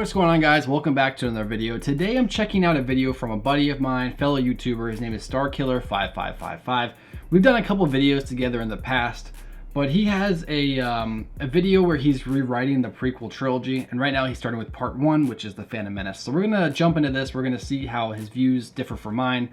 what's going on, guys? Welcome back to another video. Today I'm checking out a video from a buddy of mine, fellow YouTuber. His name is Starkiller5555. We've done a couple videos together in the past, but he has a video where he's rewriting the prequel trilogy, and right now he's starting with part 1, which is the Phantom Menace. So we're gonna jump into this. We're gonna see how his views differ from mine.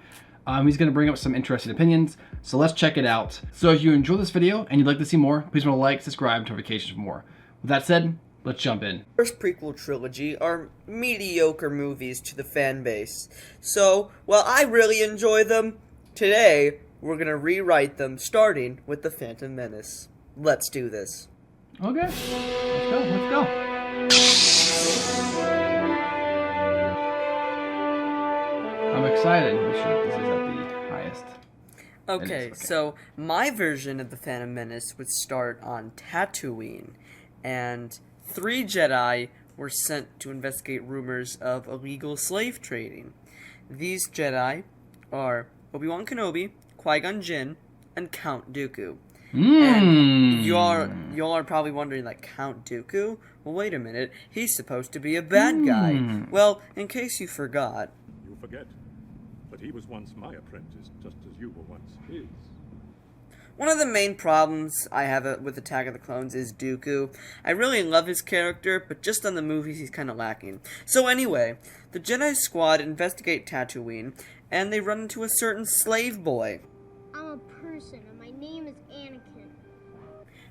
He's gonna bring up some interesting opinions, so let's check it out. So if you enjoy this video and you'd like to see more, please want to like, subscribe, notifications for more. With that said, let's jump in. First prequel trilogy are mediocre movies to the fan base. So, while I really enjoy them, today we're gonna rewrite them starting with the Phantom Menace. Let's do this. Okay, let's go. I'm excited. Make sure this is at the highest. Okay, so my version of the Phantom Menace would start on Tatooine, and 3 Jedi were sent to investigate rumors of illegal slave trading. These Jedi are Obi-Wan Kenobi, Qui-Gon Jinn, and Count Dooku. And y'all are probably wondering, like, Count Dooku? Well, wait a minute, he's supposed to be a bad guy. Well, in case you forgot... You forget, but he was once my apprentice, just as you were once his. One of the main problems I have with Attack of the Clones is Dooku. I really love his character, but just on the movies he's kind of lacking. So anyway, the Jedi squad investigate Tatooine, and they run into a certain slave boy. I'm a person, and my name is Anakin.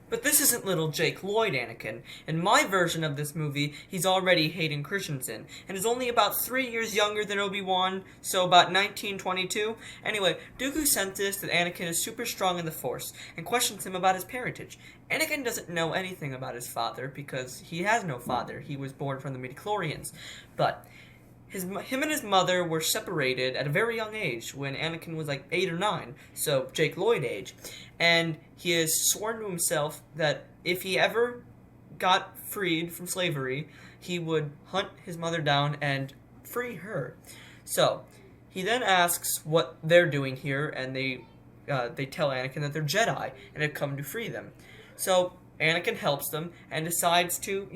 But this isn't little Jake Lloyd Anakin. In my version of this movie, he's already Hayden Christensen, and is only about 3 years younger than Obi-Wan, so about 1922. Anyway, Dooku senses that Anakin is super strong in the Force, and questions him about his parentage. Anakin doesn't know anything about his father, because he has no father. He was born from the midichlorians. But him and his mother were separated at a very young age, when Anakin was like 8 or 9, so Jake Lloyd age. And he has sworn to himself that if he ever got freed from slavery, he would hunt his mother down and free her. So he then asks what they're doing here, and they tell Anakin that they're Jedi and have come to free them. So Anakin helps them and decides to,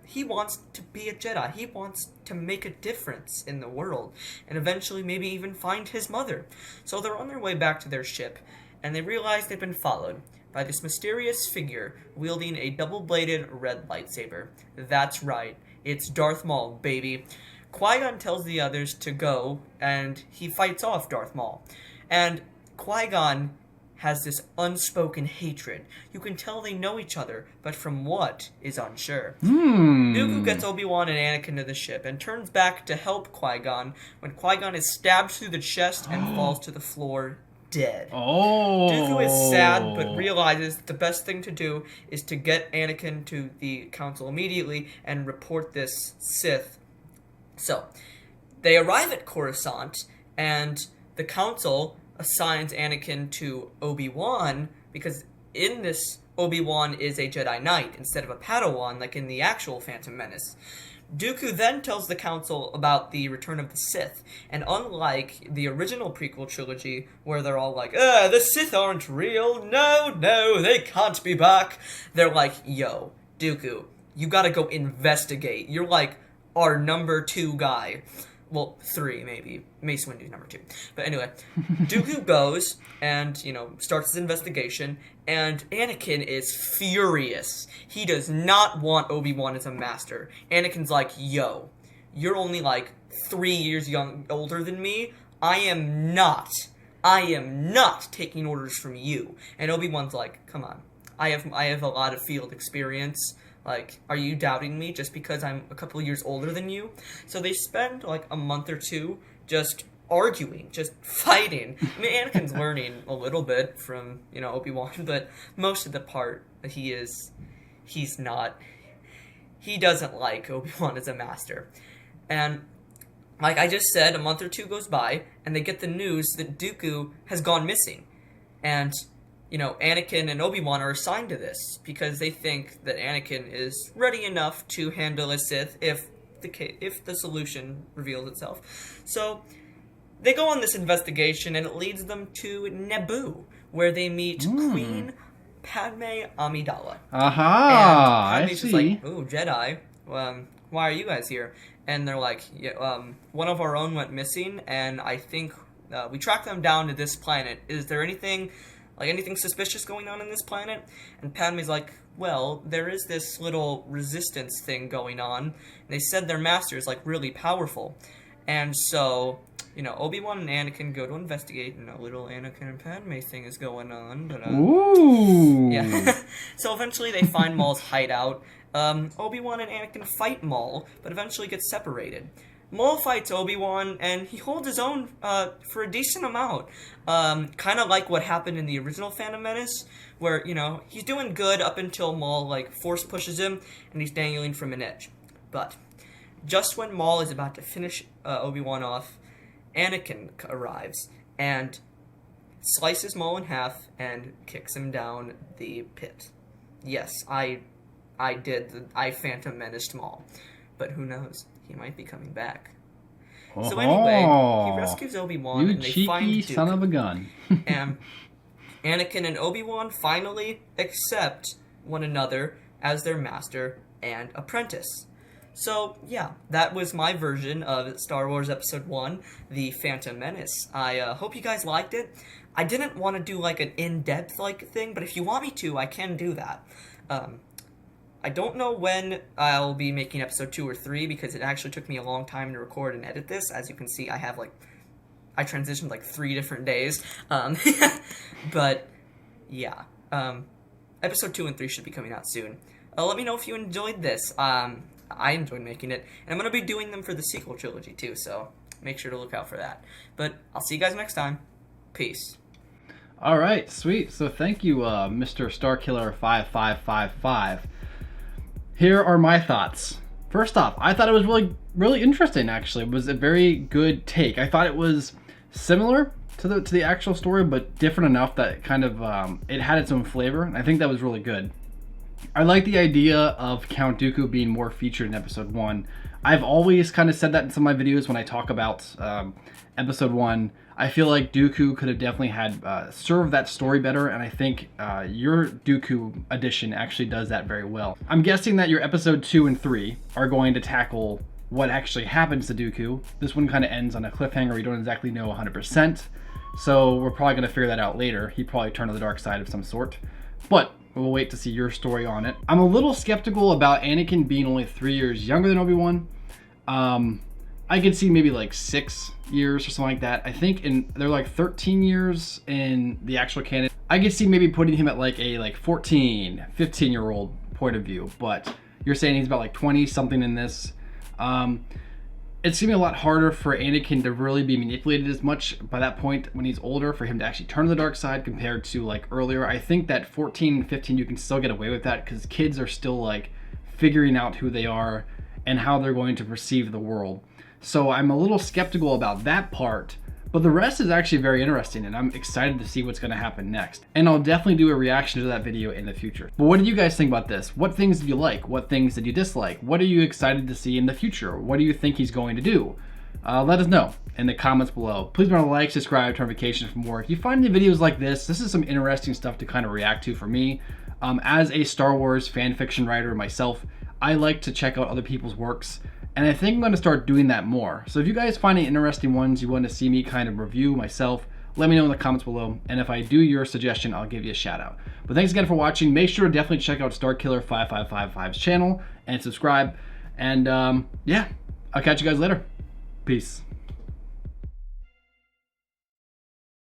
he wants to be a Jedi. He wants to make a difference in the world and eventually maybe even find his mother. So they're on their way back to their ship, and they realize they've been followed by this mysterious figure wielding a double-bladed red lightsaber. That's right, it's Darth Maul, baby. Qui-Gon tells the others to go, and he fights off Darth Maul. And Qui-Gon has this unspoken hatred. You can tell they know each other, but from what is unsure. Dooku gets Obi-Wan and Anakin to the ship and turns back to help Qui-Gon when Qui-Gon is stabbed through the chest and falls to the floor dead. Dooku is sad, but realizes that the best thing to do is to get Anakin to the council immediately and report this Sith. So, they arrive at Coruscant, and the council assigns Anakin to Obi-Wan, because in this, Obi-Wan is a Jedi Knight instead of a Padawan like in the actual Phantom Menace. Dooku then tells the council about the return of the Sith, and unlike the original prequel trilogy, where they're all like, the Sith aren't real, no, they can't be back, they're like, yo, Dooku, you gotta go investigate, you're like our number 2 guy. Well, 3, maybe. Mace Windu's number 2. But anyway, Dooku goes and, starts his investigation, and Anakin is furious. He does not want Obi-Wan as a master. Anakin's like, yo, you're only like 3 years older than me. I am not taking orders from you. And Obi-Wan's like, come on. I have a lot of field experience. Like, are you doubting me just because I'm a couple years older than you? So they spend, like, a month or 2 just arguing, just fighting. I mean, Anakin's learning a little bit from, Obi-Wan, but most of the part he doesn't like Obi-Wan as a master. And, like I just said, a month or 2 goes by, and they get the news that Dooku has gone missing. And Anakin and Obi-Wan are assigned to this because they think that Anakin is ready enough to handle a Sith if the solution reveals itself. So they go on this investigation, and it leads them to Naboo, where they meet Queen Padme Amidala. Aha! And Padme's just like, ooh, Jedi. Why are you guys here? and they're like, yeah, one of our own went missing, and I think we tracked them down to this planet. Is there anything suspicious going on in this planet? And Padme's like, well, there is this little resistance thing going on. And they said their master is like really powerful. And so, Obi-Wan and Anakin go to investigate, and a little Anakin and Padme thing is going on. But, Ooh. yeah. So eventually they find Maul's hideout. Obi-Wan and Anakin fight Maul, but eventually get separated. Maul fights Obi-Wan, and he holds his own for a decent amount. Kind of like what happened in the original Phantom Menace, where, he's doing good up until Maul, force pushes him, and he's dangling from an edge. But just when Maul is about to finish Obi-Wan off, Anakin arrives, and slices Maul in half, and kicks him down the pit. Yes, I Phantom Menaced Maul. But who knows? He might be coming back. Oh, so anyway, he rescues Obi-Wan, and they find Dooku. You cheeky son of a gun. And Anakin and Obi-Wan finally accept one another as their master and apprentice. So, yeah, that was my version of Star Wars Episode 1, The Phantom Menace. I hope you guys liked it. I didn't want to do, an in-depth, thing, but if you want me to, I can do that. I don't know when I'll be making episode 2 or 3, because it actually took me a long time to record and edit this. As you can see, I transitioned 3 different days. But, yeah. Episode 2 and 3 should be coming out soon. Let me know if you enjoyed this. I enjoyed making it. And I'm going to be doing them for the sequel trilogy, too, so make sure to look out for that. But I'll see you guys next time. Peace. All right, sweet. So thank you, Mr. Starkiller 5555. Here are my thoughts. First off, I thought it was really, really interesting, actually. It was a very good take. I thought it was similar to the actual story, but different enough that kind of, it had its own flavor. And I think that was really good. I like the idea of Count Dooku being more featured in Episode 1. I've always kind of said that in some of my videos when I talk about Episode 1. I feel like Dooku could have definitely had served that story better, and I think your Dooku edition actually does that very well. I'm guessing that your Episode 2 and 3 are going to tackle what actually happens to Dooku. This one kind of ends on a cliffhanger. We don't exactly know 100%, so we're probably going to figure that out later. He probably turned to the dark side of some sort, but we'll wait to see your story on it. I'm a little skeptical about Anakin being only 3 years younger than Obi-Wan. I could see maybe 6 years or something like that. I think they're 13 years in the actual canon. I could see maybe putting him at a 14, 15-year-old point of view, but you're saying he's about 20 something in this. It's gonna be a lot harder for Anakin to really be manipulated as much by that point when he's older, for him to actually turn to the dark side compared to earlier. I think that 14 and 15 you can still get away with that, because kids are still figuring out who they are and how they're going to perceive the world. So I'm a little skeptical about that part, but the rest is actually very interesting, and I'm excited to see what's going to happen next. And I'll definitely do a reaction to that video in the future. But what did you guys think about this? What things did you like? What things did you dislike? What are you excited to see in the future? What do you think he's going to do? Let us know in the comments below. Please remember to like, subscribe, turn notifications for more. If you find the videos like this is some interesting stuff to kind of react to for me. As a Star Wars fan fiction writer myself, I like to check out other people's works, and I think I'm going to start doing that more. So if you guys find any interesting ones you want to see me kind of review myself, let me know in the comments below, and if I do your suggestion, I'll give you a shout out. But thanks again for watching. Make sure to definitely check out Starkiller 5555's channel and subscribe. And yeah, I'll catch you guys later. Peace.